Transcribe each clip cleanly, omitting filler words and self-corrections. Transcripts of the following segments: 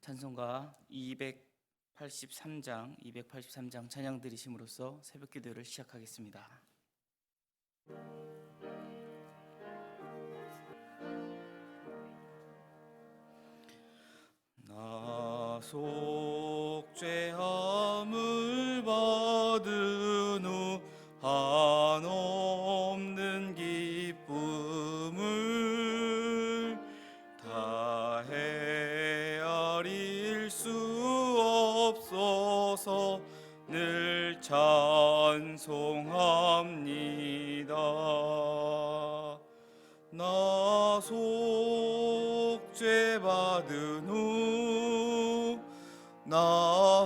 찬송가 283장 찬양 드리심으로써 새벽 기도를 시작하겠습니다. 나 속죄함을 받은 후 한없는 기쁨을 다 헤아릴 수 없어서 늘 찬송합니다. 나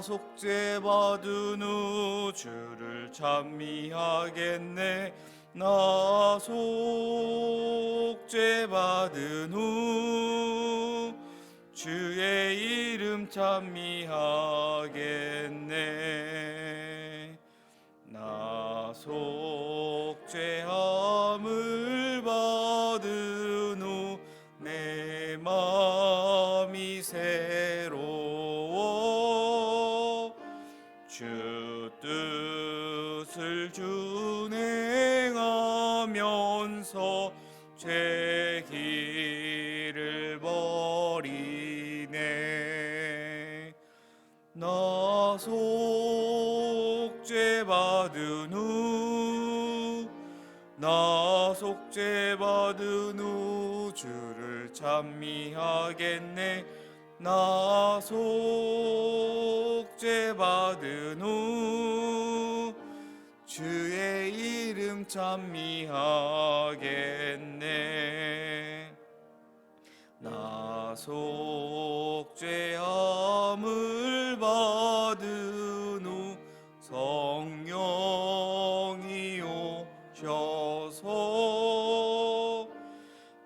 속죄받은 후 주를 찬미하겠네. 나 속죄받은 후 주의 이름 찬미하겠네. 나 속죄함을 받은 후 내 마음이 새로워 주 뜻을 준행하면서 죄 길을 버리네. 나 속죄받은 후 주를 찬미하겠네. 나 속죄받은 후 주의 이름 찬미하겠네. 나 속죄함을 받은 후 성령이 오셔서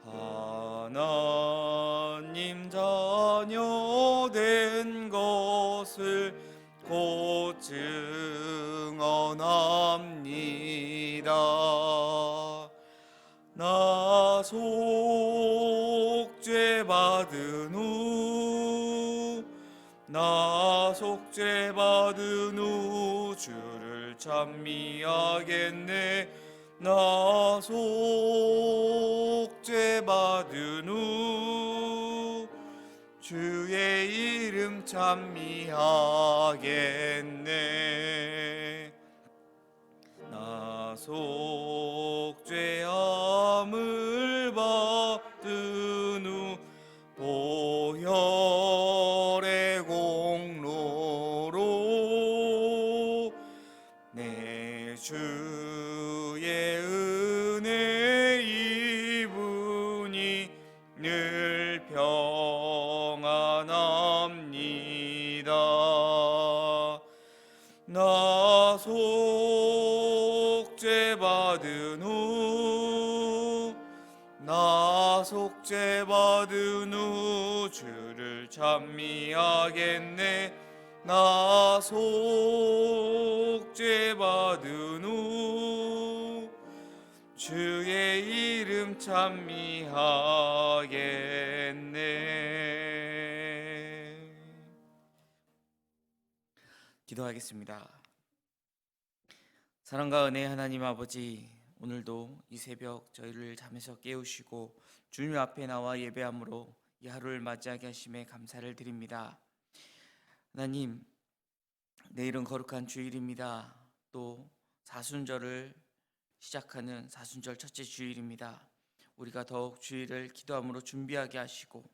하나님 자녀 된 것을 곧 증언합니다. 나 속죄받은 후 주를 찬미하겠네. 나 속죄받은 후 주의 이름 찬미하겠네. 나 속죄함을 받은 후 보혈의 공로로 내 주의 은혜 입으니 늘 평안합니다. 나 속죄받은 후 주를 찬미하겠네. 나 속죄받은 후 주의 이름 찬미하겠네. 기도하겠습니다. 사랑과 은혜의 하나님 아버지, 오늘도 이 새벽 저희를 잠에서 깨우시고 주님 앞에 나와 예배함으로 이 하루를 맞이하게 하심에 감사를 드립니다. 하나님, 내일은 거룩한 주일입니다. 또 사순절을 시작하는 사순절 첫째 주일입니다. 우리가 더욱 주일을 기도함으로 준비하게 하시고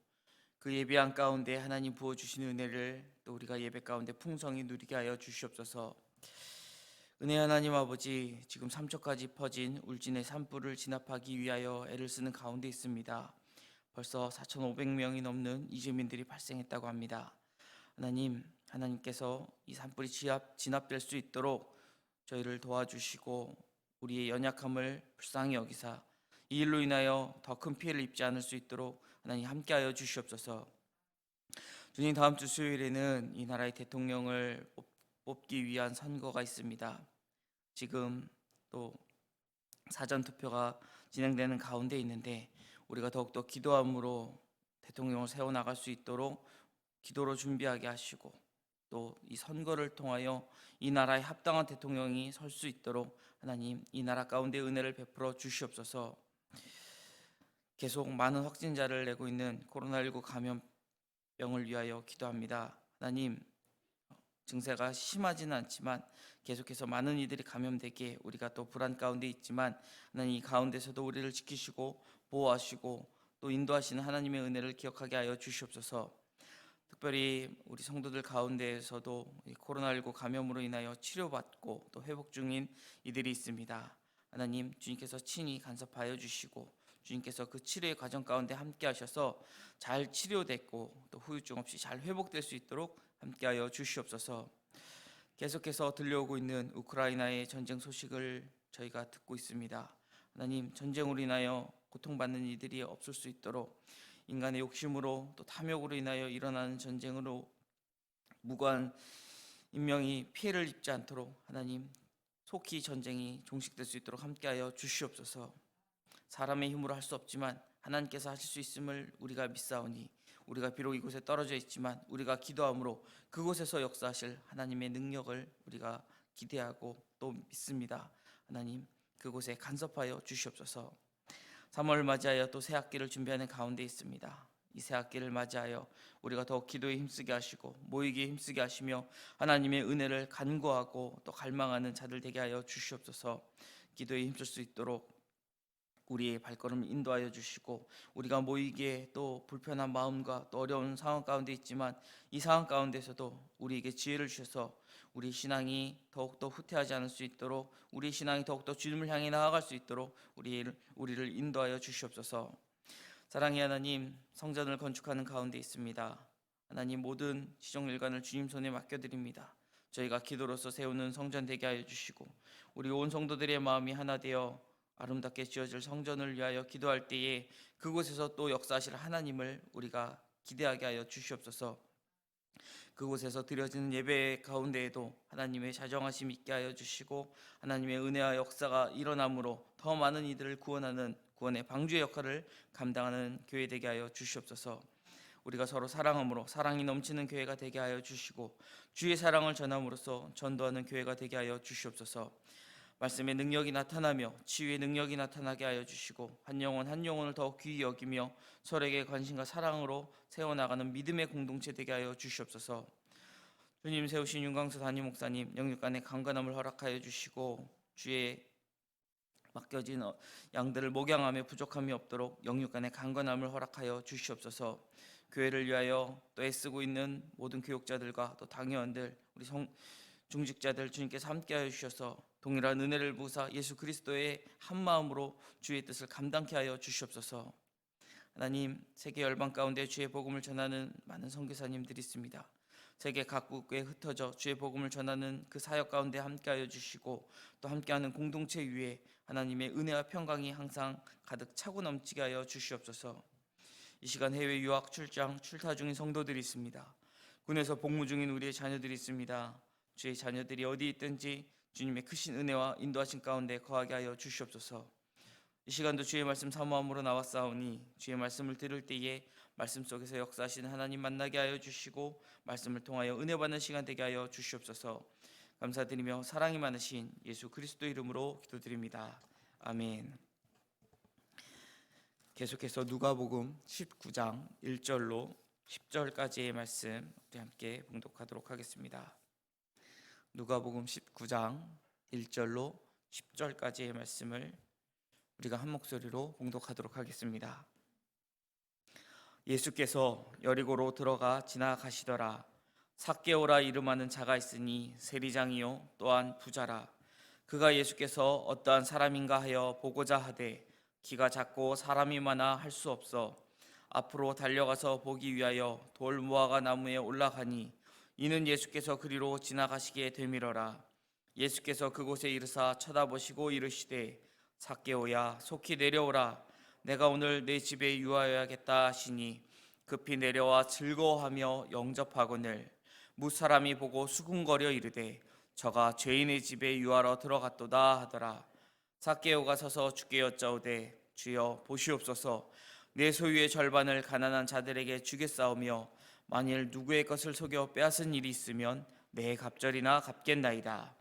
그 예배한 가운데 하나님 부어주신 은혜를 또 우리가 예배 가운데 풍성히 누리게 하여 주시옵소서. 은혜 하나님 아버지, 지금 삼척까지 퍼진 울진의 산불을 진압하기 위하여 애를 쓰는 가운데 있습니다. 벌써 4,500명이 넘는 이주민들이 발생했다고 합니다. 하나님께서 이 산불이 진압될 수 있도록 저희를 도와주시고 우리의 연약함을 불쌍히 여기사 이 일로 인하여 더 큰 피해를 입지 않을 수 있도록 하나님 함께하여 주시옵소서. 주님, 다음 주 수요일에는 이 나라의 대통령을 뽑기 위한 선거가 있습니다. 지금 또 사전투표가 진행되는 가운데 있는데 우리가 더욱더 기도함으로 대통령을 세워나갈 수 있도록 기도로 준비하게 하시고 또 이 선거를 통하여 이 나라에 합당한 대통령이 설 수 있도록 하나님 이 나라 가운데 은혜를 베풀어 주시옵소서. 계속 많은 확진자를 내고 있는 코로나19 감염병을 위하여 기도합니다. 하나님, 증세가 심하지는 않지만 계속해서 많은 이들이 감염되기에 우리가 또 불안 가운데 있지만 하나님 이 가운데서도 우리를 지키시고 보호하시고 또 인도하시는 하나님의 은혜를 기억하게 하여 주시옵소서. 특별히 우리 성도들 가운데에서도 이 코로나19 감염으로 인하여 치료받고 또 회복 중인 이들이 있습니다. 하나님, 주님께서 친히 간섭하여 주시고 주님께서 그 치료의 과정 가운데 함께 하셔서 잘 치료됐고 또 후유증 없이 잘 회복될 수 있도록 함께하여 주시옵소서. 계속해서 들려오고 있는 우크라이나의 전쟁 소식을 저희가 듣고 있습니다. 하나님, 전쟁으로 인하여 고통받는 이들이 없을 수 있도록 인간의 욕심으로 또 탐욕으로 인하여 일어나는 전쟁으로 무고한 인명이 피해를 입지 않도록 하나님 속히 전쟁이 종식될 수 있도록 함께하여 주시옵소서. 사람의 힘으로 할 수 없지만 하나님께서 하실 수 있음을 우리가 믿사오니 우리가 비록 이곳에 떨어져 있지만 우리가 기도함으로 그곳에서 역사하실 하나님의 능력을 우리가 기대하고 또 믿습니다. 하나님, 그곳에 간섭하여 주시옵소서. 3월을 맞이하여 또 새 학기를 준비하는 가운데 있습니다. 이 새 학기를 맞이하여 우리가 더욱 기도에 힘쓰게 하시고 모이기에 힘쓰게 하시며 하나님의 은혜를 간구하고 또 갈망하는 자들 되게 하여 주시옵소서. 기도에 힘쓸 수 있도록 우리의 발걸음을 인도하여 주시고 우리가 모이기에 또 불편한 마음과 또 어려운 상황 가운데 있지만 이 상황 가운데서도 우리에게 지혜를 주셔서 우리 신앙이 더욱더 후퇴하지 않을 수 있도록 우리 신앙이 더욱더 주님을 향해 나아갈 수 있도록 우리를 인도하여 주시옵소서. 사랑의 하나님, 성전을 건축하는 가운데 있습니다. 하나님, 모든 시종 일관을 주님 손에 맡겨드립니다. 저희가 기도로서 세우는 성전 되게 하여 주시고 우리 온 성도들의 마음이 하나 되어 아름답게 지어질 성전을 위하여 기도할 때에 그곳에서 또 역사하실 하나님을 우리가 기대하게 하여 주시옵소서. 그곳에서 드려지는 예배 가운데에도 하나님의 자정하심 있게 하여 주시고 하나님의 은혜와 역사가 일어남으로 더 많은 이들을 구원하는 구원의 방주의 역할을 감당하는 교회 되게 하여 주시옵소서. 우리가 서로 사랑함으로 사랑이 넘치는 교회가 되게 하여 주시고 주의 사랑을 전함으로써 전도하는 교회가 되게 하여 주시옵소서. 말씀의 능력이 나타나며 치유의 능력이 나타나게 하여 주시고 한 영혼 한 영혼을 더욱 귀히 여기며 서로에게 관심과 사랑으로 세워나가는 믿음의 공동체 되게 하여 주시옵소서. 주님 세우신 윤광수 담임 목사님 영육간의 강건함을 허락하여 주시고 주의 맡겨진 양들을 목양하며 부족함이 없도록 영육간의 강건함을 허락하여 주시옵소서. 교회를 위하여 또 애쓰고 있는 모든 교육자들과 또 당회원들 우리 중직자들 주님께서 함께하여 주셔서 동일한 은혜를 부으사 예수 그리스도의 한 마음으로 주의 뜻을 감당케 하여 주시옵소서. 하나님, 세계 열방 가운데 주의 복음을 전하는 많은 선교사님들이 있습니다. 세계 각국에 흩어져 주의 복음을 전하는 그 사역 가운데 함께하여 주시고 또 함께하는 공동체 위에 하나님의 은혜와 평강이 항상 가득 차고 넘치게 하여 주시옵소서. 이 시간 해외 유학 출장 출타 중인 성도들이 있습니다. 군에서 복무 중인 우리의 자녀들이 있습니다. 주의 자녀들이 어디 있든지 주님의 크신 은혜와 인도하신 가운데 거하게 하여 주시옵소서. 이 시간도 주의 말씀 사모함으로 나왔사오니 주의 말씀을 들을 때에 말씀 속에서 역사하시는 하나님 만나게 하여 주시고 말씀을 통하여 은혜 받는 시간 되게 하여 주시옵소서. 감사드리며 사랑이 많으신 예수 그리스도 이름으로 기도드립니다. 아멘. 계속해서 누가복음 19장 1절로 10절까지의 말씀 우리 함께 봉독하도록 하겠습니다. 누가복음 19장 1절로 10절까지의 말씀을 우리가 한 목소리로 봉독하도록 하겠습니다. 예수께서 여리고로 들어가 지나가시더라. 삭개오라 이름하는 자가 있으니 세리장이요 또한 부자라. 그가 예수께서 어떠한 사람인가 하여 보고자 하되 키가 작고 사람이 많아 할 수 없어 앞으로 달려가서 보기 위하여 돌 무화과 나무에 올라가니 이는 예수께서 그리로 지나가시기에 되밀어라. 예수께서 그곳에 이르사 쳐다보시고 이르시되 삭개오야 속히 내려오라. 내가 오늘 내 집에 유하여야겠다 하시니 급히 내려와 즐거워하며 영접하거늘 무사람이 보고 수군거려 이르되 저가 죄인의 집에 유하러 들어갔도다 하더라. 삭개오가 서서 주께 여짜오되 주여 보시옵소서 내 소유의 절반을 가난한 자들에게 주겠사오며 만일 누구의 것을 속여 빼앗은 일이 있으면 내 갑절이나 갚겠나이다.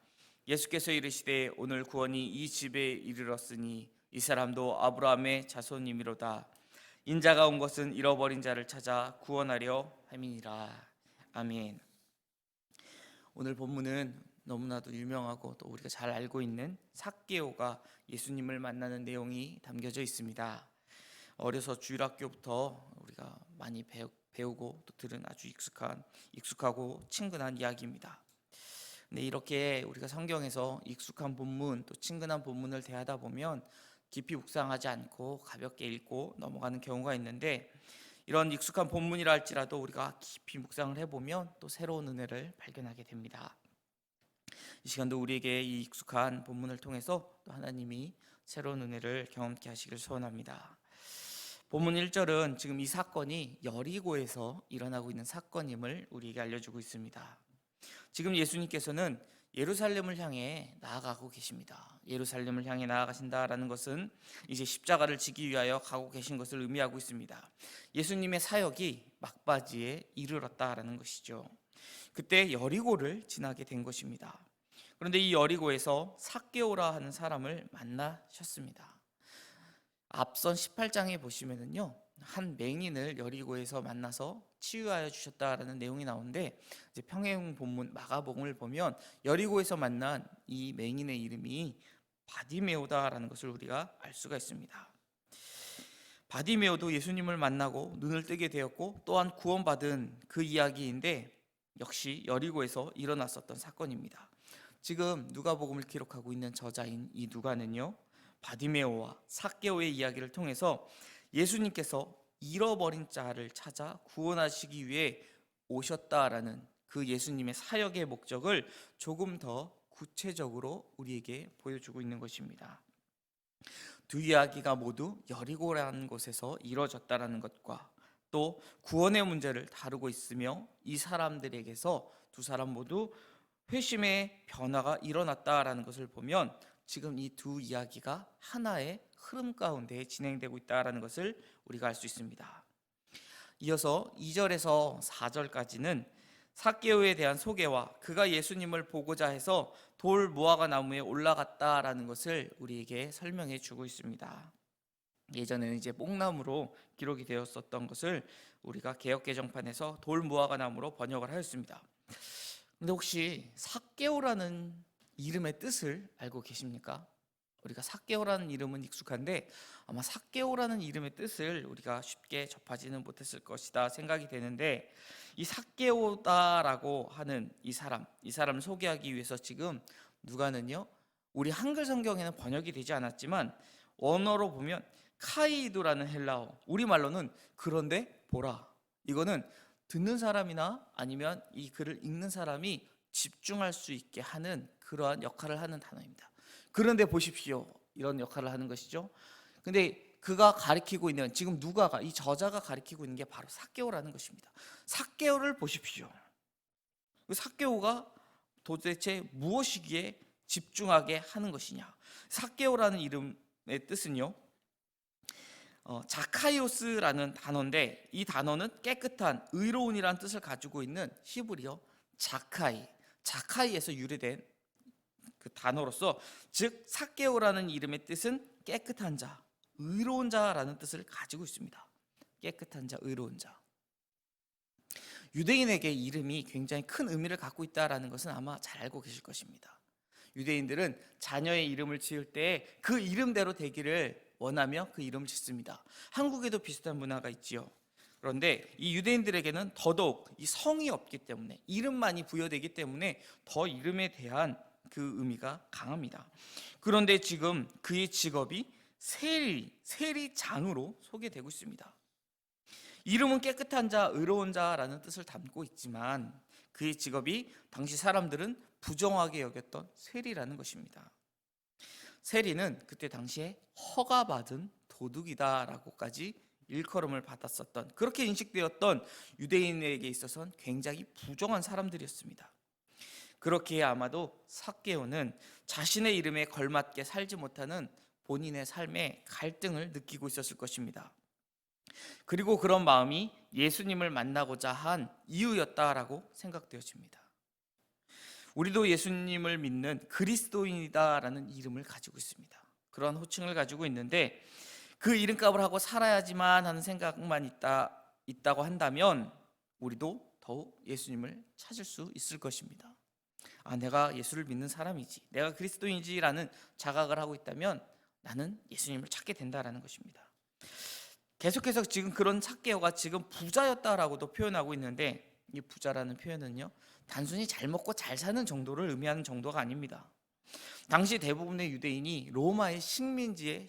예수께서 이르시되 오늘 구원이 이 집에 이르렀으니 이 사람도 아브라함의 자손이미로다. 인자가 온 것은 잃어버린 자를 찾아 구원하려 함이니라. 아멘. 오늘 본문은 너무나도 유명하고 또 우리가 잘 알고 있는 삭개오가 예수님을 만나는 내용이 담겨져 있습니다. 어려서 주일학교부터 우리가 많이 배우고 또 들은 아주 익숙하고 친근한 이야기입니다. 근데 이렇게 우리가 성경에서 익숙한 본문 또 친근한 본문을 대하다 보면 깊이 묵상하지 않고 가볍게 읽고 넘어가는 경우가 있는데, 이런 익숙한 본문이라 할지라도 우리가 깊이 묵상을 해보면 또 새로운 은혜를 발견하게 됩니다. 이 시간도 우리에게 이 익숙한 본문을 통해서 또 하나님이 새로운 은혜를 경험케 하시길 소원합니다. 본문 1절은 지금 이 사건이 여리고에서 일어나고 있는 사건임을 우리에게 알려주고 있습니다. 지금 예수님께서는 예루살렘을 향해 나아가고 계십니다. 예루살렘을 향해 나아가신다라는 것은 이제 십자가를 지기 위하여 가고 계신 것을 의미하고 있습니다. 예수님의 사역이 막바지에 이르렀다라는 것이죠. 그때 여리고를 지나게 된 것입니다. 그런데 이 여리고에서 삭개오라 하는 사람을 만나셨습니다. 앞선 18장에 보시면은요, 한 맹인을 여리고에서 만나서 치유하여 주셨다라는 내용이 나오는데, 이제 평행 본문 마가복음을 보면 여리고에서 만난 이 맹인의 이름이 바디메오다라는 것을 우리가 알 수가 있습니다. 바디메오도 예수님을 만나고 눈을 뜨게 되었고 또한 구원받은 그 이야기인데, 역시 여리고에서 일어났었던 사건입니다. 지금 누가복음을 기록하고 있는 저자인 이 누가는요, 바디메오와 삭개오의 이야기를 통해서 예수님께서 잃어버린 자를 찾아 구원하시기 위해 오셨다라는 그 예수님의 사역의 목적을 조금 더 구체적으로 우리에게 보여주고 있는 것입니다. 두 이야기가 모두 여리고라는 곳에서 이루어졌다라는 것과 또 구원의 문제를 다루고 있으며, 이 사람들에게서 두 사람 모두 회심의 변화가 일어났다라는 것을 보면 지금 이 두 이야기가 하나의 흐름 가운데 진행되고 있다는 것을 우리가 알 수 있습니다. 이어서 2절에서 4절까지는 삭개오에 대한 소개와 그가 예수님을 보고자 해서 돌 무화과 나무에 올라갔다라는 것을 우리에게 설명해 주고 있습니다. 예전에는 이제 뽕나무로 기록이 되었었던 것을 우리가 개역개정판에서 돌 무화과 나무로 번역을 하였습니다. 근데 혹시 삭개오라는 이름의 뜻을 알고 계십니까? 우리가 삭개오라는 이름은 익숙한데 아마 삭개오라는 이름의 뜻을 우리가 쉽게 접하지는 못했을 것이다 생각이 되는데, 이 삭개오다라고 하는 이 사람을 소개하기 위해서 지금 누가는요, 우리 한글 성경에는 번역이 되지 않았지만 원어로 보면 카이두라는 헬라어, 우리말로는 그런데 보라, 이거는 듣는 사람이나 아니면 이 글을 읽는 사람이 집중할 수 있게 하는 그러한 역할을 하는 단어입니다. 그런데 보십시오, 이런 역할을 하는 것이죠. 근데 그가 가리키고 있는, 지금 누가가, 이 저자가 가리키고 있는 게 바로 삭개오라는 것입니다. 삭개오를 보십시오. 삭개오가 도대체 무엇이기에 집중하게 하는 것이냐? 삭개오라는 이름의 뜻은요, 자카이오스라는 단어인데, 이 단어는 깨끗한, 의로운이라는 뜻을 가지고 있는 히브리어 자카이에서 유래된 그 단어로서, 즉 삭개오라는 이름의 뜻은 깨끗한 자, 의로운 자라는 뜻을 가지고 있습니다. 깨끗한 자, 의로운 자. 유대인에게 이름이 굉장히 큰 의미를 갖고 있다는 것은 아마 잘 알고 계실 것입니다. 유대인들은 자녀의 이름을 지을 때 그 이름대로 되기를 원하며 그 이름을 짓습니다. 한국에도 비슷한 문화가 있지요. 그런데 이 유대인들에게는 더더욱 이 성이 없기 때문에, 이름만이 부여되기 때문에 더 이름에 대한 그 의미가 강합니다. 그런데 지금 그의 직업이 세리장으로 소개되고 있습니다. 이름은 깨끗한 자, 의로운 자라는 뜻을 담고 있지만 그의 직업이 당시 사람들은 부정하게 여겼던 세리라는 것입니다. 세리는 그때 당시에 허가받은 도둑이다라고까지 일컬음을 받았었던, 그렇게 인식되었던 유대인에게 있어서는 굉장히 부정한 사람들이었습니다. 그렇기에 아마도 삭개오는 자신의 이름에 걸맞게 살지 못하는 본인의 삶에 갈등을 느끼고 있었을 것입니다. 그리고 그런 마음이 예수님을 만나고자 한 이유였다라고 생각되어집니다. 우리도 예수님을 믿는 그리스도인이다라는 이름을 가지고 있습니다. 그런 호칭을 가지고 있는데 그 이름값을 하고 살아야지만 하는 생각만 있다고 한다면 우리도 더욱 예수님을 찾을 수 있을 것입니다. 내가 예수를 믿는 사람이지, 내가 그리스도인이지라는 자각을 하고 있다면 나는 예수님을 찾게 된다라는 것입니다. 계속해서 지금 그런 삭개오가 지금 부자였다라고도 표현하고 있는데 이 부자라는 표현은요, 단순히 잘 먹고 잘 사는 정도를 의미하는 정도가 아닙니다. 당시 대부분의 유대인이 로마의 식민지에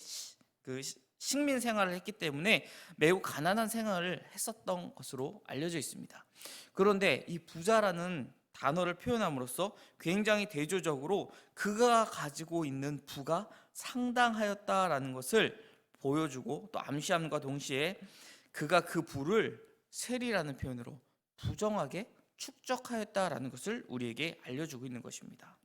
식민 생활을 했기 때문에 매우 가난한 생활을 했었던 것으로 알려져 있습니다. 그런데 이 부자라는 단어를 표현함으로써 굉장히 대조적으로 그가 가지고 있는 부가 상당하였다라는 것을 보여주고 또 암시함과 동시에 그가 그 부를 세리라는 표현으로 부정하게 축적하였다라는 것을 우리에게 알려주고 있는 것입니다.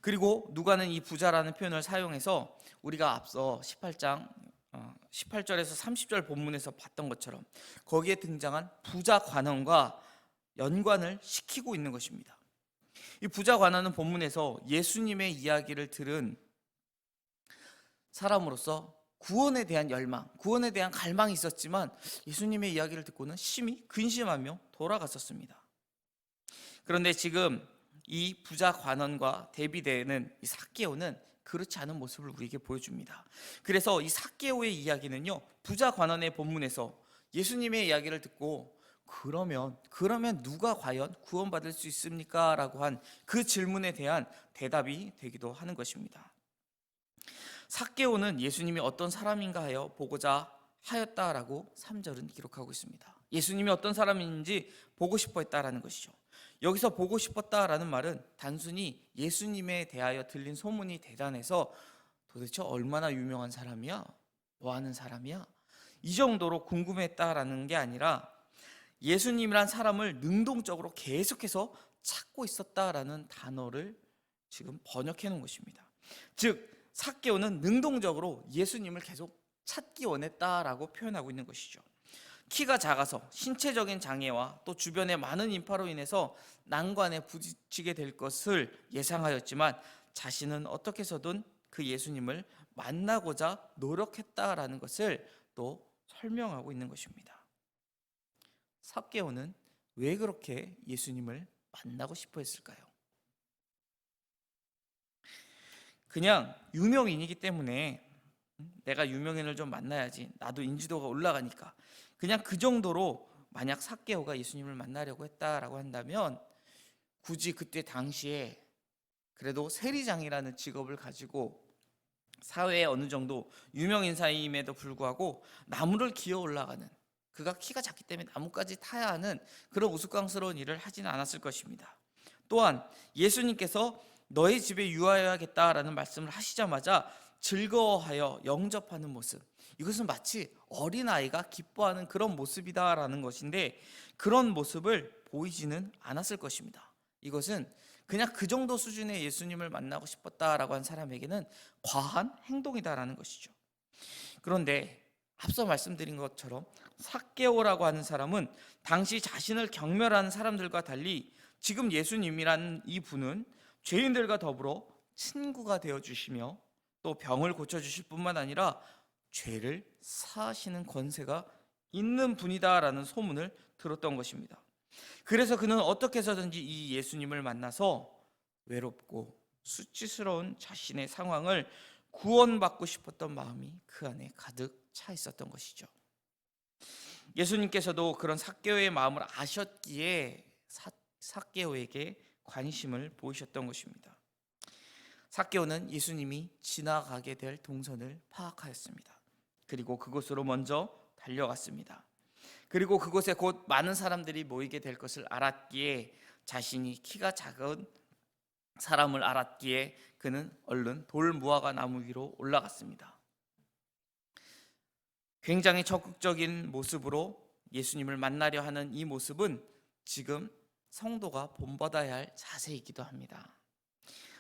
그리고 누가는 이 부자라는 표현을 사용해서 우리가 앞서 18절에서 30절 본문에서 봤던 것처럼 거기에 등장한 부자 관원과 연관을 시키고 있는 것입니다. 이 부자 관원은 본문에서 예수님의 이야기를 들은 사람으로서 구원에 대한 열망, 구원에 대한 갈망이 있었지만 예수님의 이야기를 듣고는 심히 근심하며 돌아갔었습니다. 그런데 지금 이 부자 관원과 대비되는 이 삭개오는 그렇지 않은 모습을 우리에게 보여줍니다. 그래서 이 삭개오의 이야기는요, 부자 관원의 본문에서 예수님의 이야기를 듣고 그러면 누가 과연 구원받을 수 있습니까? 라고 한 그 질문에 대한 대답이 되기도 하는 것입니다. 삭개오는 예수님이 어떤 사람인가 하여 보고자 하였다라고 3절은 기록하고 있습니다. 예수님이 어떤 사람인지 보고 싶어 했다라는 것이죠. 여기서 보고 싶었다라는 말은 단순히 예수님에 대하여 들린 소문이 대단해서 도대체 얼마나 유명한 사람이야? 뭐 하는 사람이야? 이 정도로 궁금했다라는 게 아니라 예수님이란 사람을 능동적으로 계속해서 찾고 있었다라는 단어를 지금 번역해 놓은 것입니다. 즉 삭개오는 능동적으로 예수님을 계속 찾기 원했다라고 표현하고 있는 것이죠. 키가 작아서 신체적인 장애와 또 주변의 많은 인파로 인해서 난관에 부딪히게 될 것을 예상하였지만 자신은 어떻게 해서든 그 예수님을 만나고자 노력했다라는 것을 또 설명하고 있는 것입니다. 삭개오는 왜 그렇게 예수님을 만나고 싶어 했을까요? 그냥 유명인이기 때문에 내가 유명인을 좀 만나야지, 나도 인지도가 올라가니까, 그냥 그 정도로 만약 삭개오가 예수님을 만나려고 했다라고 한다면 굳이 그때 당시에 그래도 세리장이라는 직업을 가지고 사회에 어느 정도 유명 인사임에도 불구하고 나무를 기어 올라가는, 그가 키가 작기 때문에 나무까지 타야 하는 그런 우스꽝스러운 일을 하지는 않았을 것입니다. 또한 예수님께서 너의 집에 유하여야겠다라는 말씀을 하시자마자 즐거워하여 영접하는 모습, 이것은 마치 어린아이가 기뻐하는 그런 모습이다라는 것인데 그런 모습을 보이지는 않았을 것입니다. 이것은 그냥 그 정도 수준의 예수님을 만나고 싶었다라고 한 사람에게는 과한 행동이다라는 것이죠. 그런데 앞서 말씀드린 것처럼 삭개오라고 하는 사람은 당시 자신을 경멸하는 사람들과 달리 지금 예수님이라는 이 분은 죄인들과 더불어 친구가 되어주시며 또 병을 고쳐주실 뿐만 아니라 죄를 사하시는 권세가 있는 분이다라는 소문을 들었던 것입니다. 그래서 그는 어떻게 해서든지 이 예수님을 만나서 외롭고 수치스러운 자신의 상황을 구원받고 싶었던 마음이 그 안에 가득 차 있었던 것이죠. 예수님께서도 그런 삭개오의 마음을 아셨기에 삭개오에게 관심을 보이셨던 것입니다. 삭개오는 예수님이 지나가게 될 동선을 파악하였습니다. 그리고 그곳으로 먼저 달려갔습니다. 그리고 그곳에 곧 많은 사람들이 모이게 될 것을 알았기에, 자신이 키가 작은 사람을 알았기에 그는 얼른 돌 무화과 나무 위로 올라갔습니다. 굉장히 적극적인 모습으로 예수님을 만나려 하는 이 모습은 지금 성도가 본받아야 할 자세이기도 합니다.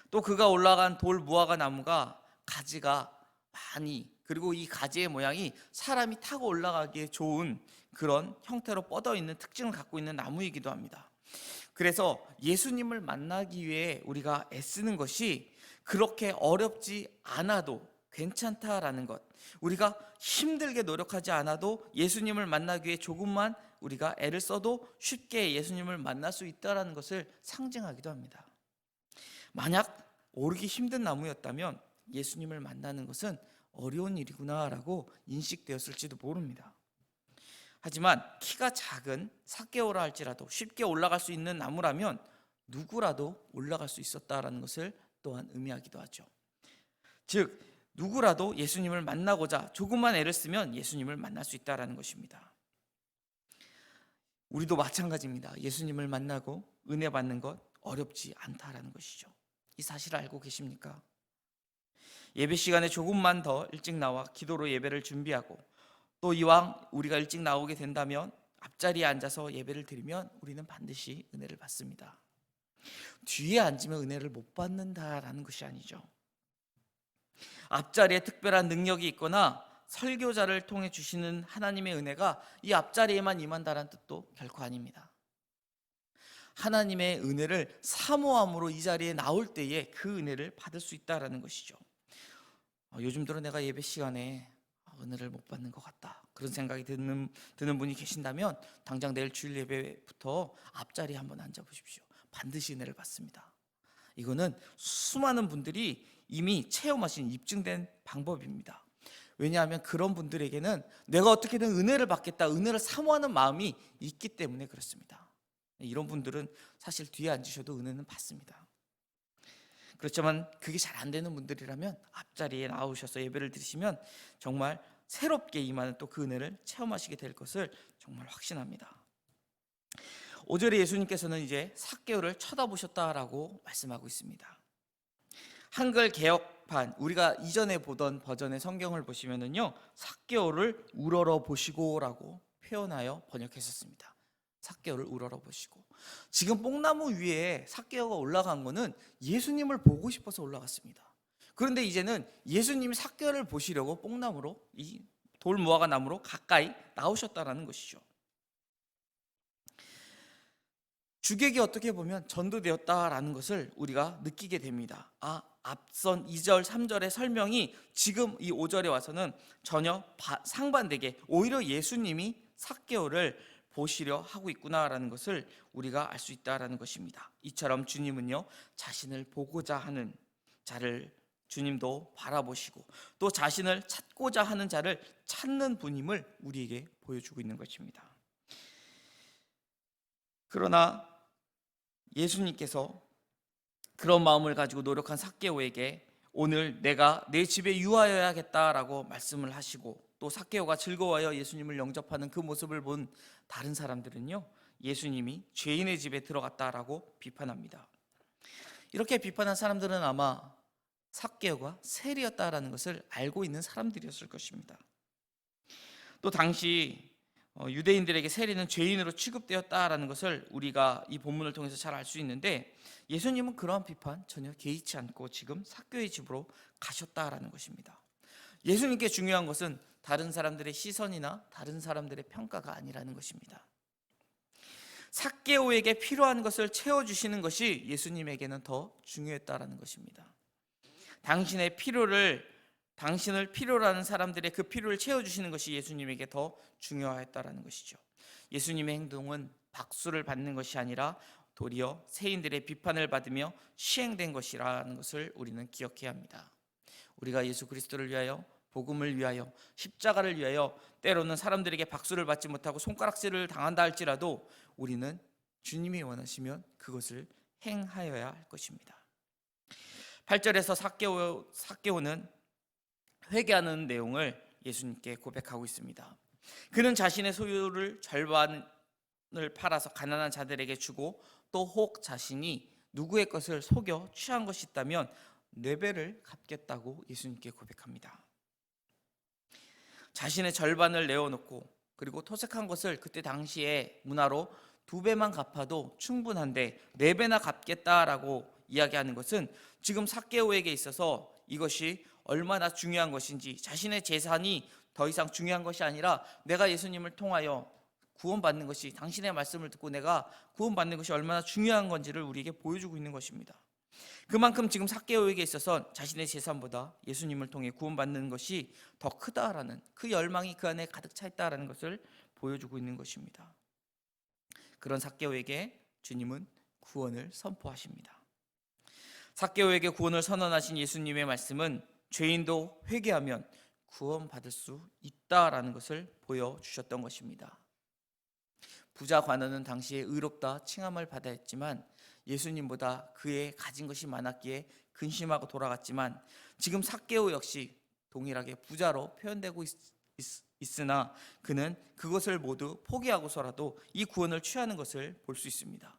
또 그가 올라간 돌 무화과 나무가 가지가 많이 그리고 이 가지의 모양이 사람이 타고 올라가기에 좋은 그런 형태로 뻗어 있는 특징을 갖고 있는 나무이기도 합니다. 그래서 예수님을 만나기 위해 우리가 애쓰는 것이 그렇게 어렵지 않아도 괜찮다라는 것, 우리가 힘들게 노력하지 않아도 예수님을 만나기 위해 조금만 우리가 애를 써도 쉽게 예수님을 만날 수 있다는 것을 상징하기도 합니다. 만약 오르기 힘든 나무였다면 예수님을 만나는 것은 어려운 일이구나라고 인식되었을지도 모릅니다. 하지만 키가 작은 삭개오라 할지라도 쉽게 올라갈 수 있는 나무라면 누구라도 올라갈 수 있었다라는 것을 또한 의미하기도 하죠. 즉 누구라도 예수님을 만나고자 조금만 애를 쓰면 예수님을 만날 수 있다라는 것입니다. 우리도 마찬가지입니다. 예수님을 만나고 은혜 받는 것 어렵지 않다라는 것이죠. 이 사실을 알고 계십니까? 예배 시간에 조금만 더 일찍 나와 기도로 예배를 준비하고 또 이왕 우리가 일찍 나오게 된다면 앞자리에 앉아서 예배를 드리면 우리는 반드시 은혜를 받습니다. 뒤에 앉으면 은혜를 못 받는다라는 것이 아니죠. 앞자리에 특별한 능력이 있거나 설교자를 통해 주시는 하나님의 은혜가 이 앞자리에만 임한다는 뜻도 결코 아닙니다. 하나님의 은혜를 사모함으로 이 자리에 나올 때에 그 은혜를 받을 수 있다는 것이죠. 요즘 들어 내가 예배 시간에 은혜를 못 받는 것 같다, 그런 생각이 드는 분이 계신다면 당장 내일 주일 예배부터 앞자리에 한번 앉아보십시오. 반드시 은혜를 받습니다. 이거는 수많은 분들이 이미 체험하신 입증된 방법입니다. 왜냐하면 그런 분들에게는 내가 어떻게든 은혜를 받겠다, 은혜를 사모하는 마음이 있기 때문에 그렇습니다. 이런 분들은 사실 뒤에 앉으셔도 은혜는 받습니다. 그렇지만 그게 잘 안 되는 분들이라면 앞자리에 나오셔서 예배를 드리시면 정말 새롭게 임하는 또 그 은혜를 체험하시게 될 것을 정말 확신합니다. 5절에 예수님께서는 이제 삭개오를 쳐다보셨다라고 말씀하고 있습니다. 한글 개역판, 우리가 이전에 보던 버전의 성경을 보시면은요, 삭개오를 우러러 보시고라고 표현하여 번역했었습니다. 삭개오를 우러러 보시고. 지금 뽕나무 위에 삭개오가 올라간 거는 예수님을 보고 싶어서 올라갔습니다. 그런데 이제는 예수님이 삭개오를 보시려고 뽕나무로, 이 돌 무화과 나무로 가까이 나오셨다라는 것이죠. 주객이 어떻게 보면 전도되었다라는 것을 우리가 느끼게 됩니다. 앞선 2절, 3절의 설명이 지금 이 5절에 와서는 전혀 상반되게 오히려 예수님이 삭개오를 보시려 하고 있구나라는 것을 우리가 알 수 있다라는 것입니다. 이처럼 주님은요, 자신을 보고자 하는 자를 주님도 바라보시고 또 자신을 찾고자 하는 자를 찾는 분임을 우리에게 보여주고 있는 것입니다. 그러나 예수님께서 그런 마음을 가지고 노력한 삭개오에게 오늘 내가 내 집에 유하여야겠다라고 말씀을 하시고 또 삭개오가 즐거워하여 예수님을 영접하는 그 모습을 본 다른 사람들은요, 예수님이 죄인의 집에 들어갔다라고 비판합니다. 이렇게 비판한 사람들은 아마 삭개오가 세리였다라는 것을 알고 있는 사람들이었을 것입니다. 또 당시 유대인들에게 세리는 죄인으로 취급되었다라는 것을 우리가 이 본문을 통해서 잘 알 수 있는데 예수님은 그러한 비판 전혀 개의치 않고 지금 삭개오의 집으로 가셨다라는 것입니다. 예수님께 중요한 것은 다른 사람들의 시선이나 다른 사람들의 평가가 아니라는 것입니다. 삭개오에게 필요한 것을 채워주시는 것이 예수님에게는 더 중요했다라는 것입니다. 당신을 필요로 하는 사람들의 그 필요를 채워주시는 것이 예수님에게 더 중요했다라는 것이죠. 예수님의 행동은 박수를 받는 것이 아니라 도리어 세인들의 비판을 받으며 시행된 것이라는 것을 우리는 기억해야 합니다. 우리가 예수 그리스도를 위하여, 복음을 위하여, 십자가를 위하여 때로는 사람들에게 박수를 받지 못하고 손가락질을 당한다 할지라도 우리는 주님이 원하시면 그것을 행하여야 할 것입니다. 8절에서 삭개오는 회개하는 내용을 예수님께 고백하고 있습니다. 그는 자신의 소유를 절반을 팔아서 가난한 자들에게 주고 또 혹 자신이 누구의 것을 속여 취한 것이 있다면 4배를 갚겠다고 예수님께 고백합니다. 자신의 절반을 내어놓고 그리고 토색한 것을 그때 당시에 문화로 2배만 갚아도 충분한데 4배나 갚겠다라고 이야기하는 것은 지금 삭개오에게 있어서 이것이 얼마나 중요한 것인지, 자신의 재산이 더 이상 중요한 것이 아니라 내가 예수님을 통하여 구원받는 것이, 당신의 말씀을 듣고 내가 구원받는 것이 얼마나 중요한 건지를 우리에게 보여주고 있는 것입니다. 그만큼 지금 삭개오에게 있어서 자신의 재산보다 예수님을 통해 구원받는 것이 더 크다라는, 그 열망이 그 안에 가득 차 있다라는 것을 보여주고 있는 것입니다. 그런 삭개오에게 주님은 구원을 선포하십니다. 삭개오에게 구원을 선언하신 예수님의 말씀은 죄인도 회개하면 구원받을 수 있다라는 것을 보여주셨던 것입니다. 부자 관원은 당시에 의롭다 칭함을 받아야 했지만 예수님보다 그의 가진 것이 많았기에 근심하고 돌아갔지만, 지금 삭개오 역시 동일하게 부자로 표현되고 있으나 그는 그것을 모두 포기하고서라도 이 구원을 취하는 것을 볼 수 있습니다.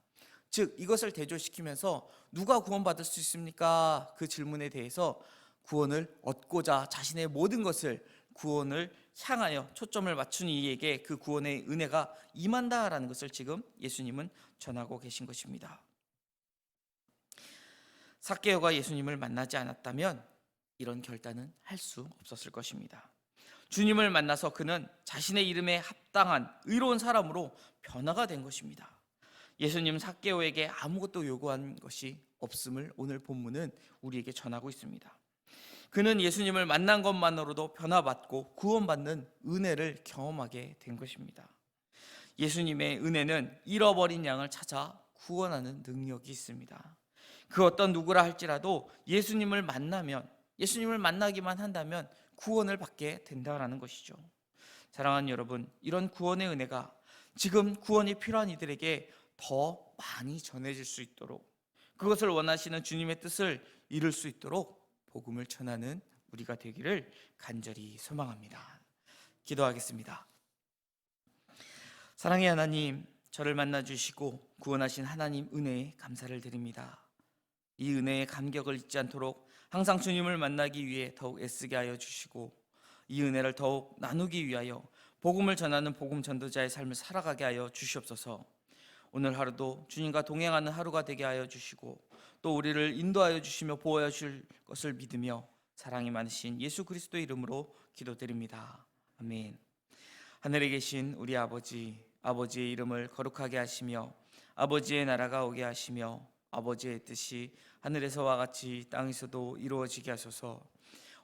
즉, 이것을 대조시키면서 누가 구원받을 수 있습니까? 그 질문에 대해서 구원을 얻고자 자신의 모든 것을 구원을 향하여 초점을 맞춘 이에게 그 구원의 은혜가 임한다라는 것을 지금 예수님은 전하고 계신 것입니다. 삭개오가 예수님을 만나지 않았다면 이런 결단은 할 수 없었을 것입니다. 주님을 만나서 그는 자신의 이름에 합당한 의로운 사람으로 변화가 된 것입니다. 예수님 삭개오에게 아무것도 요구한 것이 없음을 오늘 본문은 우리에게 전하고 있습니다. 그는 예수님을 만난 것만으로도 변화받고 구원받는 은혜를 경험하게 된 것입니다. 예수님의 은혜는 잃어버린 양을 찾아 구원하는 능력이 있습니다. 그 어떤 누구라 할지라도 예수님을 만나면, 예수님을 만나기만 한다면 구원을 받게 된다라는 것이죠. 사랑하는 여러분, 이런 구원의 은혜가 지금 구원이 필요한 이들에게 더 많이 전해질 수 있도록, 그것을 원하시는 주님의 뜻을 이룰 수 있도록 복음을 전하는 우리가 되기를 간절히 소망합니다. 기도하겠습니다. 사랑의 하나님, 저를 만나주시고 구원하신 하나님 은혜에 감사를 드립니다. 이 은혜의 감격을 잊지 않도록 항상 주님을 만나기 위해 더욱 애쓰게 하여 주시고, 이 은혜를 더욱 나누기 위하여 복음을 전하는 복음 전도자의 삶을 살아가게 하여 주시옵소서. 오늘 하루도 주님과 동행하는 하루가 되게 하여 주시고, 또 우리를 인도하여 주시며 보호하여 주실 것을 믿으며 사랑이 많으신 예수 그리스도의 이름으로 기도드립니다. 아멘. 하늘에 계신 우리 아버지, 아버지의 이름을 거룩하게 하시며 아버지의 나라가 오게 하시며 아버지의 뜻이 하늘에서와 같이 땅에서도 이루어지게 하소서.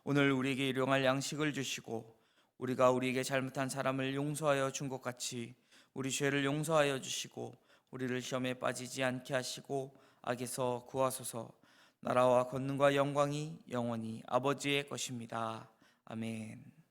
오늘 우리에게 일용할 양식을 주시고 우리가 우리에게 잘못한 사람을 용서하여 준 것 같이 우리 죄를 용서하여 주시고 우리를 시험에 빠지지 않게 하시고 악에서 구하소서. 나라와 권능과 영광이 영원히 아버지의 것입니다. 아멘.